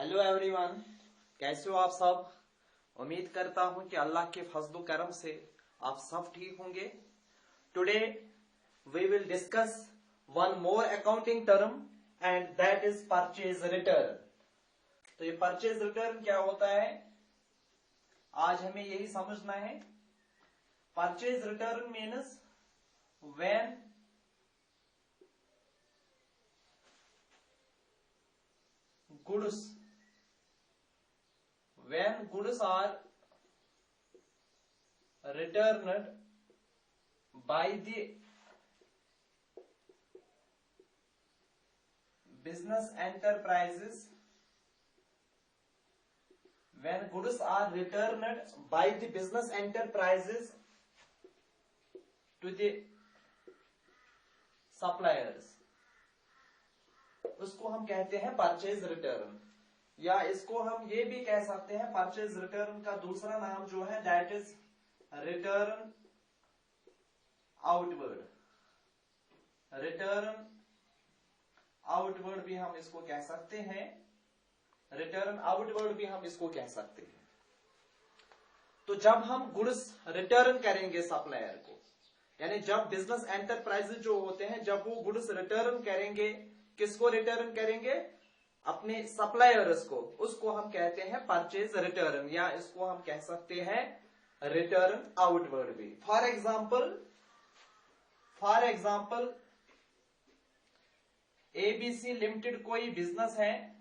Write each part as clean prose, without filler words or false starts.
Hello everyone, कैसे हो आप सब। उम्मीद करता हूं कि अल्लाह के फजल करम से आप सब ठीक होंगे। Today we will discuss one more accounting term and that is purchase return. तो ये परचेज रिटर्न क्या होता है, आज हमें यही समझना है। Purchase return means when goods are returned by the business enterprises to the suppliers, उसको हम कहते हैं परचेज रिटर्न। या इसको हम ये भी कह सकते हैं, परचेज रिटर्न का दूसरा नाम जो है that is return outward. Return outward भी हम इसको कह सकते हैं, रिटर्न आउटवर्ड भी हम इसको कह सकते हैं। तो जब हम गुड्स रिटर्न करेंगे सप्लायर को, यानी जब बिजनेस एंटरप्राइजेज जो होते हैं जब वो गुड्स रिटर्न करेंगे, किसको रिटर्न करेंगे, अपने सप्लायर्स को, उसको हम कहते हैं परचेज रिटर्न, या इसको हम कह सकते हैं रिटर्न आउटवर्ड भी। फॉर एग्जाम्पल एबीसी लिमिटेड कोई बिजनेस है,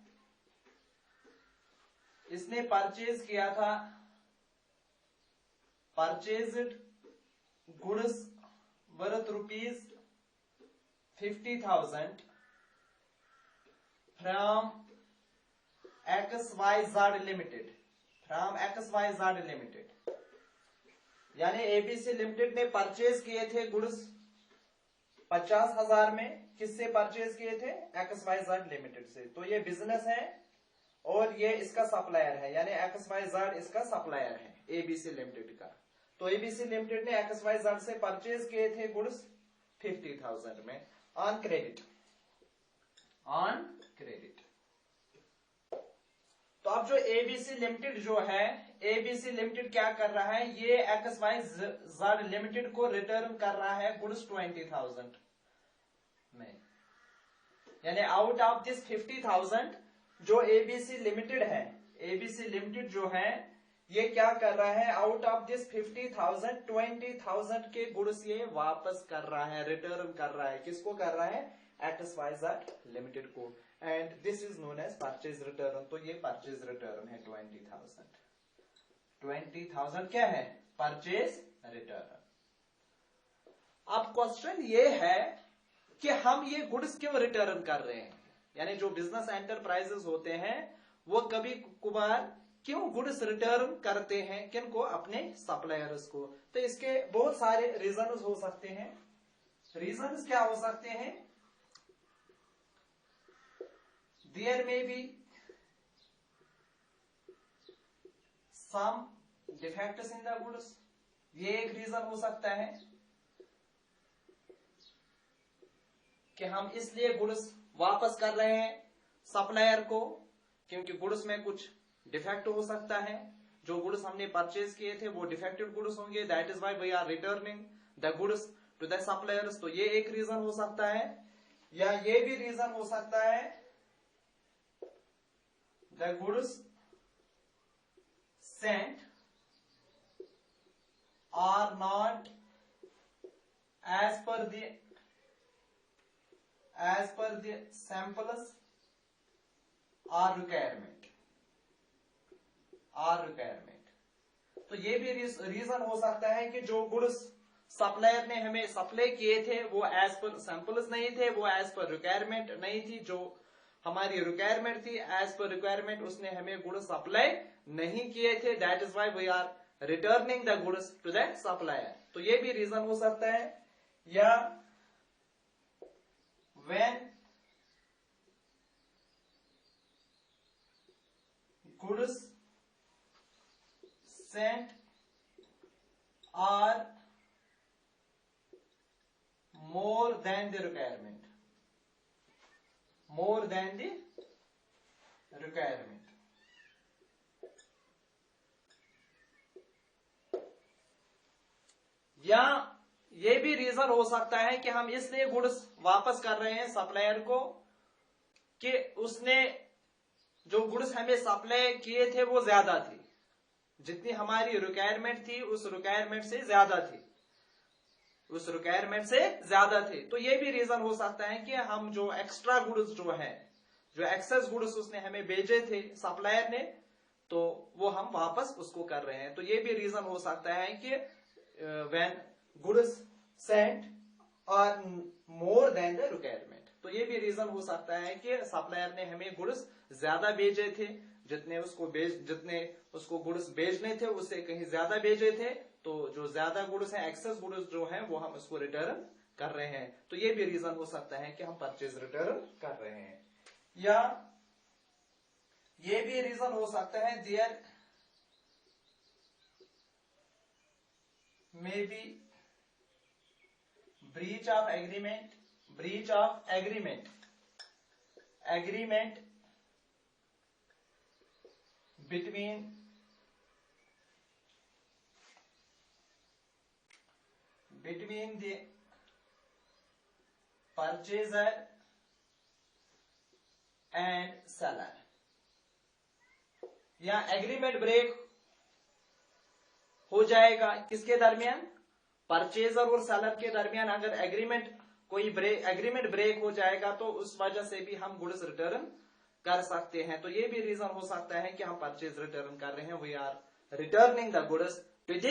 इसने परचेज किया था, purchased goods worth ₹50,000 from XYZ Limited, यानी एबीसी लिमिटेड ने परचेज किए थे गुड्स 50,000 में। किससे परचेज किए थे, XYZ लिमिटेड से। तो ये बिजनेस है और ये इसका सप्लायर है, यानी XYZ इसका सप्लायर है एबीसी लिमिटेड का। तो एबीसी लिमिटेड ने XYZ से परचेज किए थे गुड्स 50,000 में ऑन क्रेडिट। तो अब जो एबीसी लिमिटेड जो है, एबीसी लिमिटेड क्या कर रहा है, ये XYZ लिमिटेड को रिटर्न कर रहा है गुड्स 20,000 में। यानी आउट ऑफ दिस 50,000 जो एबीसी लिमिटेड है, एबीसी लिमिटेड जो है ये क्या कर रहा है, आउट ऑफ दिस 50,000 20,000 के गुड्स ये वापस कर रहा है, रिटर्न कर रहा है। किसको कर रहा है, XYZ लिमिटेड को। And this is known as purchase return. तो ये परचेज रिटर्न है 20,000 क्या है, परचेज रिटर्न। अब क्वेश्चन ये है कि हम ये गुड्स क्यों रिटर्न कर रहे हैं, यानी जो बिजनेस एंटरप्राइजेस होते हैं वो कभी कभार क्यों गुड्स रिटर्न करते हैं, किनको, अपने सप्लायर्स को। तो इसके बहुत सारे रीजंस हो सकते हैं। रीजंस क्या हो सकते हैं, there may be some defects in the goods, ये एक रीजन हो सकता है कि हम इसलिए गुड्स वापस कर रहे हैं सप्लायर को क्योंकि गुड्स में कुछ डिफेक्ट हो सकता है। जो गुड्स हमने परचेज किए थे वो डिफेक्टेड गुड्स होंगे, that is why we are returning the goods to the suppliers. तो ये एक रीजन हो सकता है। या ये भी रीजन हो सकता है, the goods sent are not as per the samples or requirement। तो ये भी रीजन हो सकता है कि जो गुड्स सप्लायर ने हमें सप्लाई किए थे वो एज पर सैंपल्स नहीं थे, वो एज पर रिक्वायरमेंट नहीं थी। जो हमारी रिक्वायरमेंट थी एज पर रिक्वायरमेंट उसने हमें गुड्स सप्लाई नहीं किए थे, that is why we are returning the goods to the supplier. तो ये भी रीजन हो सकता है। या when goods sent are more than the requirement, या ये भी रीजन हो सकता है कि हम इसलिए गुड्स वापस कर रहे हैं सप्लायर को कि उसने जो गुड्स हमें सप्लाई किए थे वो ज्यादा थी, जितनी हमारी रिक्वायरमेंट थी उस रिक्वायरमेंट से ज्यादा थी, उस रिक्वायरमेंट से ज्यादा थे। तो ये भी रीजन हो सकता है कि हम जो एक्स्ट्रा गुड्स जो है, जो एक्सेस गुड्स उसने हमें भेजे थे सप्लायर ने, तो वो हम वापस उसको कर रहे हैं। तो ये भी रीजन हो सकता है कि when goods sent are more than the requirement, तो ये भी रीजन हो सकता है कि सप्लायर ने हमें गुड्स ज्यादा भेजे थे, जितने उसको गुड्स भेजने थे उससे कहीं ज्यादा भेजे थे, तो जो ज्यादा गुड्स हैं, एक्सेस गुड्स जो हैं, वो हम उसको रिटर्न कर रहे हैं। तो ये भी रीजन हो सकता है कि हम परचेज रिटर्न कर रहे हैं। या ये भी रीजन हो सकता है there may be breach of agreement between the purchaser and seller, या एग्रीमेंट ब्रेक हो जाएगा किसके दरमियान, परचेजर और सेलर के दरमियान। अगर एग्रीमेंट ब्रेक हो जाएगा तो उस वजह से भी हम गुड्स रिटर्न कर सकते हैं। तो ये भी रीजन हो सकता है कि हम परचेज रिटर्न कर रहे हैं, we are returning the goods to the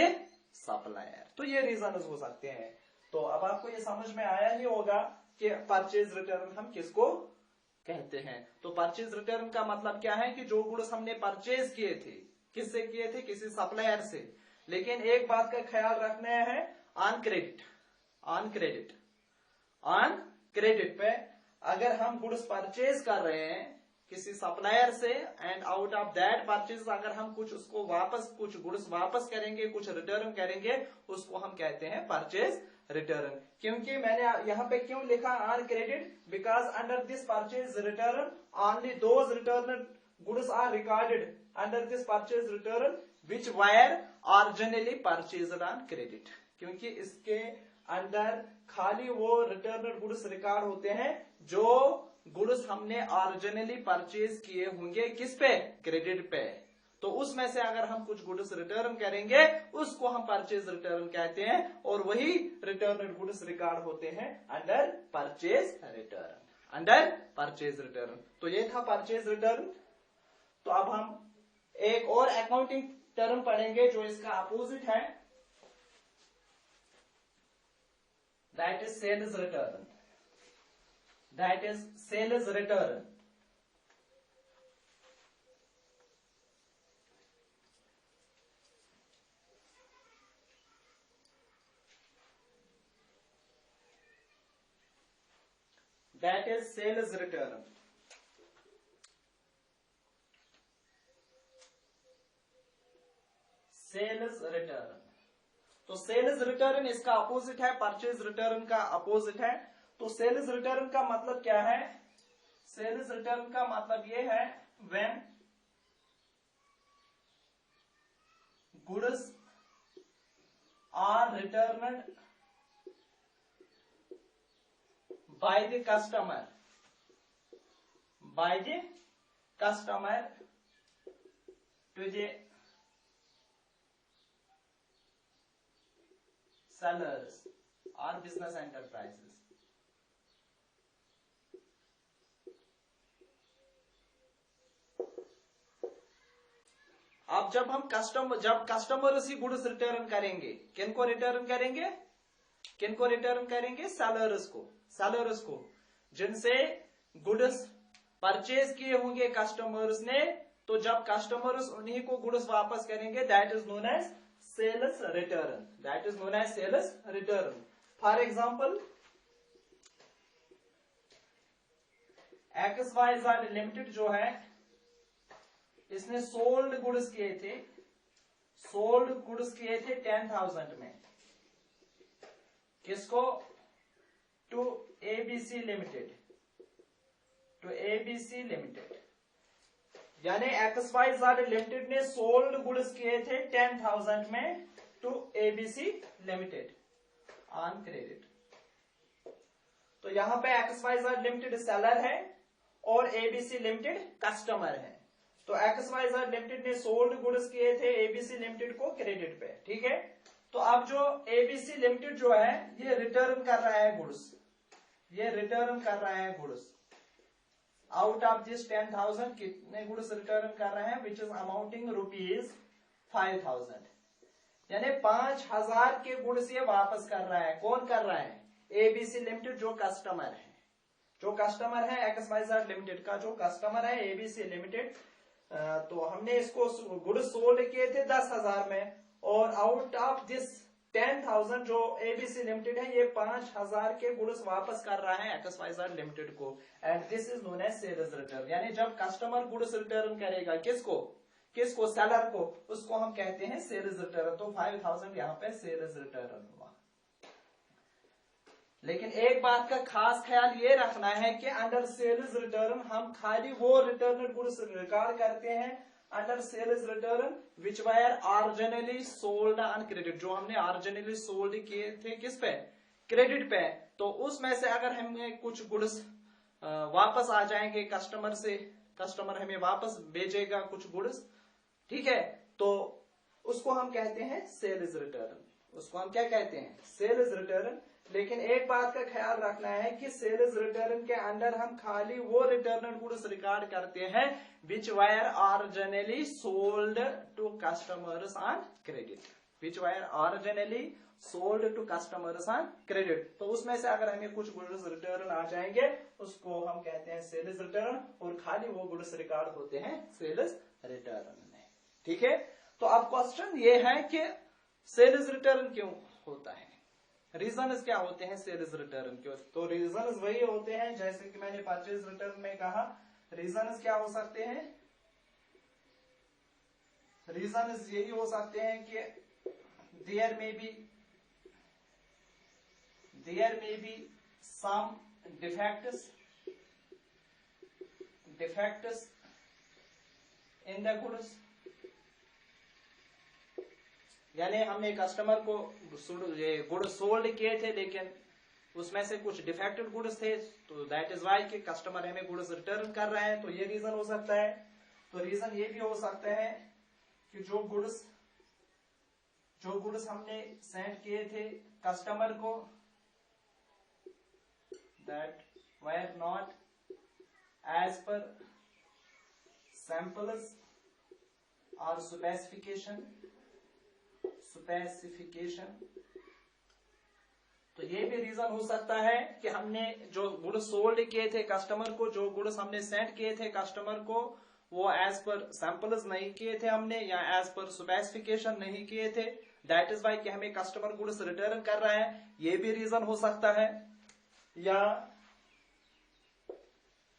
supplier. तो ये रीजन हो सकते हैं। तो अब आपको ये समझ में आया ही होगा कि परचेज रिटर्न हम किसको कहते हैं। तो परचेज रिटर्न का मतलब क्या है कि जो गुड्स हमने परचेज किए थे, किससे किए थे, किसी सप्लायर से, लेकिन एक बात का ख्याल रखना है, ऑन क्रेडिट पे अगर हम गुड्स परचेज कर रहे हैं किसी सप्लायर से, and out of that purchase अगर हम कुछ गुड्स वापस करेंगे, कुछ रिटर्न करेंगे, उसको हम कहते हैं परचेज रिटर्न। क्योंकि मैंने यहाँ पे क्यों लिखा on credit, because under this purchase return only those return goods are recorded under this purchase return which were originally purchased on credit. क्योंकि इसके अंदर खाली वो रिटर्न गुड्स रिकॉर्ड होते हैं जो गुड्स हमने ऑरिजिनली परचेज किए होंगे किस पे, क्रेडिट पे। तो उसमें से अगर हम कुछ गुड्स रिटर्न करेंगे उसको हम परचेज रिटर्न कहते हैं, और वही रिटर्न गुड्स रिकॉर्ड होते हैं अंडर परचेज रिटर्न। तो ये था परचेज रिटर्न। तो अब हम एक और अकाउंटिंग टर्म पढ़ेंगे जो इसका अपोजिट है, दैट इज सेल्स रिटर्न। तो सेल्स रिटर्न इसका अपोजिट है, परचेज रिटर्न का अपोजिट है। तो सेल्स रिटर्न का मतलब क्या है, सेल्स रिटर्न का मतलब ये है when goods are returned by the customer to the sellers or business enterprises। अब जब कस्टमर ही गुड्स रिटर्न करेंगे, किनको रिटर्न करेंगे, सेलर्स को जिनसे गुड्स परचेज किए होंगे कस्टमर्स ने। तो जब कस्टमर्स उन्हीं को गुड्स वापस करेंगे, that is known as sales return. For example, XYZ limited जो है, इसने सोल्ड गुड्स किए थे 10,000 में, किसको, टू ABC लिमिटेड। यानी XYZ लिमिटेड ने सोल्ड गुड्स किए थे 10,000 में to ABC limited. On credit. तो यहां पे XYZ लिमिटेड सेलर है और ABC लिमिटेड कस्टमर है। तो XYZ लिमिटेड ने सोल्ड गुड्स किए थे ABC लिमिटेड को क्रेडिट पे, ठीक है। तो अब जो ABC लिमिटेड जो है ये रिटर्न कर रहा है गुड्स, ये रिटर्न कर रहा है गुड्स। आउट ऑफ दिस 10,000 कितने गुड्स रिटर्न कर रहे हैं, विच इज अमाउंटिंग ₹5,000, यानी 5,000 के गुड्स ये वापस कर रहा है। कौन कर रहा है, ABC लिमिटेड जो कस्टमर है, जो कस्टमर है XYZ लिमिटेड का जो कस्टमर है ABC लिमिटेड। तो हमने इसको गुड्स सोल्ड किए थे 10,000 में, और आउट ऑफ दिस 10,000 जो ABC लिमिटेड है ये 5,000 के गुड्स वापस कर रहा है XYZ लिमिटेड को, and this is known as sales return. यानी जब कस्टमर गुड्स रिटर्न करेगा किसको, किसको, सेलर को, उसको हम कहते हैं सेल्स रिटर्न। तो 5,000 यहाँ पे सेल्स रिटर्न हुआ। लेकिन एक बात का खास ख्याल ये रखना है कि अंडर सेल्स रिटर्न हम खाली वो रिटर्न गुड्स रिकॉर्ड करते हैं under sales return which were originally sold on credit, जो हमने ऑरिजिनली सोल्ड किए थे किस पे, क्रेडिट पे। तो उसमें से अगर हमें कुछ गुड्स वापस आ जाएंगे कस्टमर से, कस्टमर हमें वापस भेजेगा कुछ गुड्स, ठीक है, तो उसको हम कहते हैं सेल्स रिटर्न, उसको हम क्या कहते हैं, सेल्स रिटर्न। लेकिन एक बात का ख्याल रखना है कि सेल्स रिटर्न के अंदर हम खाली वो रिटर्न गुड्स रिकॉर्ड करते हैं which were originally sold to customers on credit, which were originally sold to customers on credit. तो उसमें से अगर हमें कुछ गुड्स रिटर्न आ जाएंगे उसको हम कहते हैं सेल्स रिटर्न, और खाली वो गुड्स रिकॉर्ड होते हैं सेल्स रिटर्न में, ठीक है। तो अब क्वेश्चन ये है कि सेल्स रिटर्न क्यों होता है, रीजन क्या होते हैं सेल्स रिटर्न के। तो रीजन वही होते हैं जैसे कि मैंने परचेज रिटर्न में कहा, रीजन क्या हो सकते हैं, रीजन यही हो सकते हैं कि there may be some defects in the goods, यानी हमने कस्टमर को गुड्स सोल्ड किए थे लेकिन उसमें से कुछ डिफेक्टेड गुड्स थे, तो दैट इज वाई कि कस्टमर हमें गुड्स रिटर्न कर रहे हैं। तो ये रीजन हो सकता है। तो रीजन ये भी हो सकता है कि जो गुड्स हमने सेंड किए थे कस्टमर को, that were not as per samples और स्पेसिफिकेशन, तो ये भी रीजन हो सकता है कि हमने जो गुड्स सोल्ड किए थे कस्टमर को, जो गुड्स हमने सेंड किए थे कस्टमर को, वो एज पर सैंपल्स नहीं किए थे हमने, या एज पर स्पेसिफिकेशन नहीं किए थे, दैट इज वाई कि हमें कस्टमर गुड्स रिटर्न कर रहा है, ये भी रीजन हो सकता है। या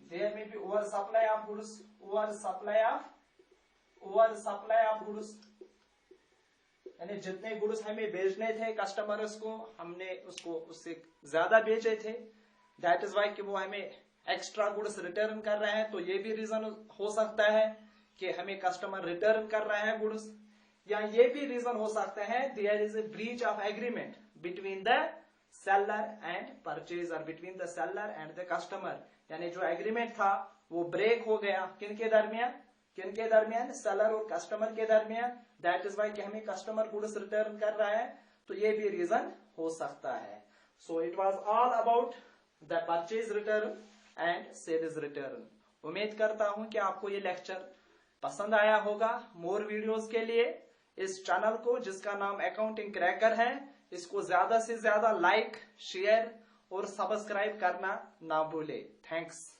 देयर में भी ओवर सप्लाई ऑफ गुड्स, यानी जितने गुड्स हमें बेचने थे कस्टमर्स को हमने उसको उससे ज्यादा बेचे थे, दैट इज वाई कि वो हमें एक्स्ट्रा गुड्स रिटर्न कर रहे हैं। तो ये भी रीजन हो सकता है कि हमें कस्टमर रिटर्न कर रहा है गुड्स। या ये भी रीजन हो सकता है there is a breach of agreement between the seller and purchaser, between the seller and the customer, यानी जो एग्रीमेंट था वो ब्रेक हो गया किनके दरमियान, सेलर और कस्टमर के दरमियान, दैट इज वाई कि हमें कस्टमर गुड्स रिटर्न कर रहा है। तो ये भी रीजन हो सकता है। So it was all about the purchase return and sales return. उम्मीद करता हूं कि आपको ये लेक्चर पसंद आया होगा। मोर वीडियोस के लिए इस चैनल को जिसका नाम अकाउंटिंग क्रैकर है, इसको ज्यादा से ज्यादा लाइक, शेयर और सब्सक्राइब करना ना भूले। थैंक्स।